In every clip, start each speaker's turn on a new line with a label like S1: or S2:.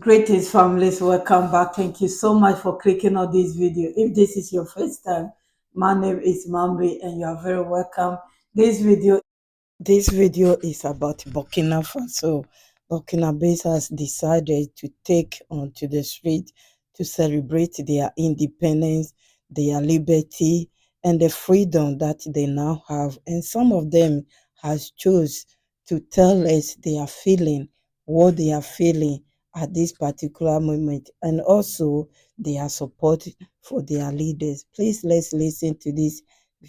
S1: Greetings, families. Welcome back. Thank you so much for clicking on this video. If this is your first time, my name is Mamri, and you are very welcome. This video is about Burkina Faso. Burkina Faso has decided to take onto the street to celebrate their independence, their liberty, and the freedom that they now have. And some of them has chose to tell us their feeling, what they are feeling at this particular moment, and also their support for their leaders. Please let's listen to this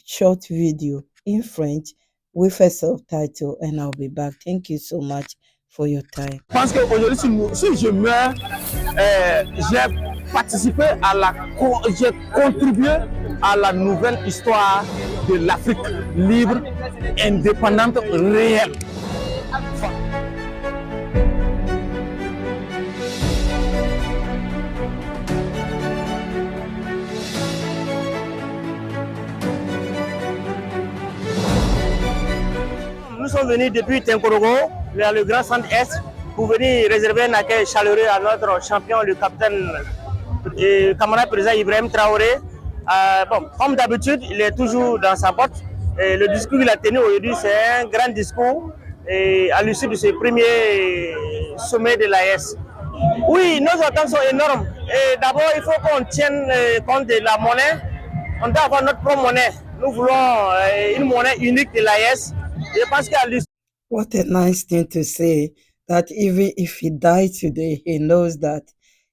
S1: short video in French with a subtitle, and I'll be back. Thank you so much for your time.
S2: Je pense qu'aujourd'hui, si je meurs, j'ai participé j'ai contribué à la nouvelle histoire de l'Afrique libre, indépendante, réelle. Nous sommes venus depuis Tinkorogo, vers le Grand Centre Est, pour venir réserver un accueil chaleureux à notre champion, le capitaine et camarade président Ibrahim Traoré. Comme d'habitude, il est toujours dans sa botte. Et le discours qu'il a tenu aujourd'hui, c'est un grand discours et à l'issue de ce premier sommet de l'AES. Oui, nos attentes sont énormes. Et d'abord, il faut qu'on tienne compte de la monnaie. On doit avoir notre propre monnaie. Nous voulons une monnaie unique de l'AES. Je pense qu'à l'issue.
S1: What a nice thing to say, that even if he dies today, he knows that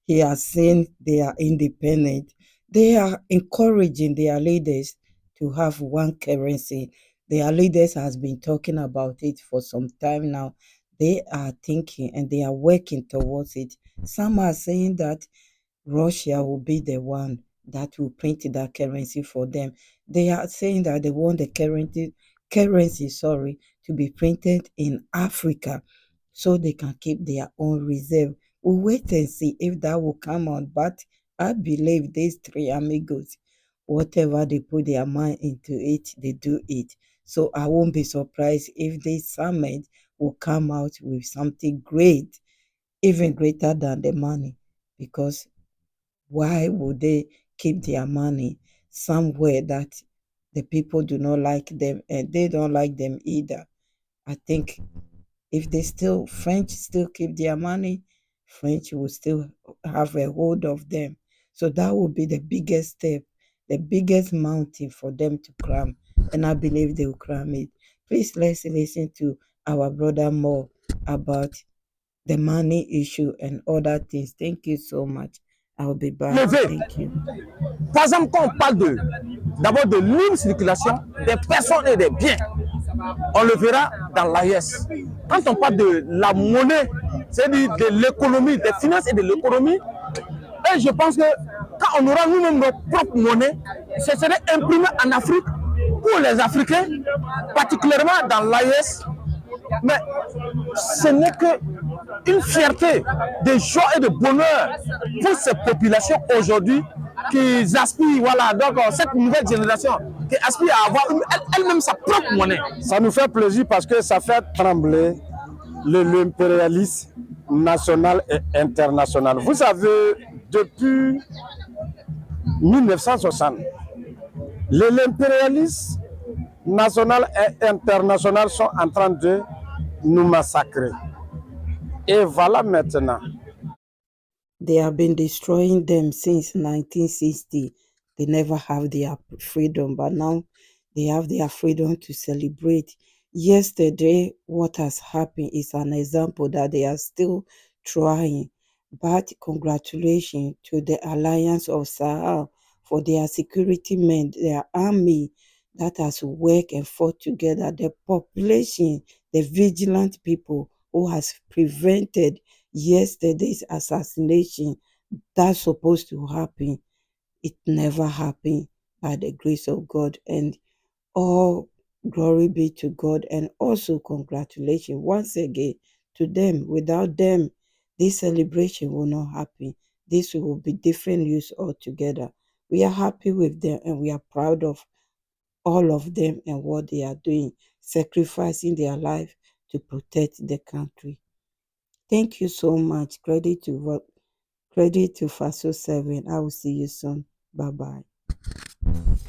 S1: he has seen they are independent. They are encouraging their leaders to have one currency. Their leaders has been talking about it for some time now. They are thinking and they are working towards it. Some are saying that Russia will be the one that will print that currency for them. They are saying that they want the currency, to be printed in Africa so they can keep their own reserve. We'll wait and see if that will come on. But I believe these three amigos, whatever they put their mind into it, they do it. So I won't be surprised if this summit will come out with something great, even greater than the money. Because why would they keep their money somewhere that the people do not like them and they don't like them either? I think if French still keep their money, French will still have a hold of them. So that will be the biggest step, the biggest mountain for them to climb. And I believe they will climb it. Please let's listen to our brother more about the money issue and other things. Thank you so much. I'll be back. Thank you.
S2: Par exemple, quand on parle d'abord de libre circulation des personnes et des biens, on le verra dans l'AES. Quand on parle de la monnaie, c'est-à-dire de l'économie, des finances et de l'économie, et je pense que quand on aura nous-mêmes notre propre monnaie, ce serait imprimé en Afrique pour les Africains, particulièrement dans l'AES. Mais ce n'est qu'une fierté de joie et de bonheur pour ces populations aujourd'hui qui aspirent, voilà, donc cette nouvelle génération qui aspire à avoir elle-même sa propre monnaie.
S3: Ça nous fait plaisir parce que ça fait trembler l'impérialisme national et international. Vous savez, depuis 1960, l'impérialisme national et international sont en train de nous massacrer. Et voilà maintenant.
S1: They have been destroying them since 1960. They never have their freedom, but now they have their freedom to celebrate. Yesterday, what has happened is an example that they are still trying. But congratulations to the Alliance of Sahel for their security men, their army that has worked and fought together, the population, the vigilant people who has prevented yesterday's assassination that's supposed to happen. It never happened by the grace of God. And all glory be to God. And also congratulations once again to them. Without them, this celebration will not happen. This will be different news altogether. We are happy with them and we are proud of all of them and what they are doing, sacrificing their life to protect the country. Thank you so much. Credit to Faso 7. I will see you soon. Bye bye.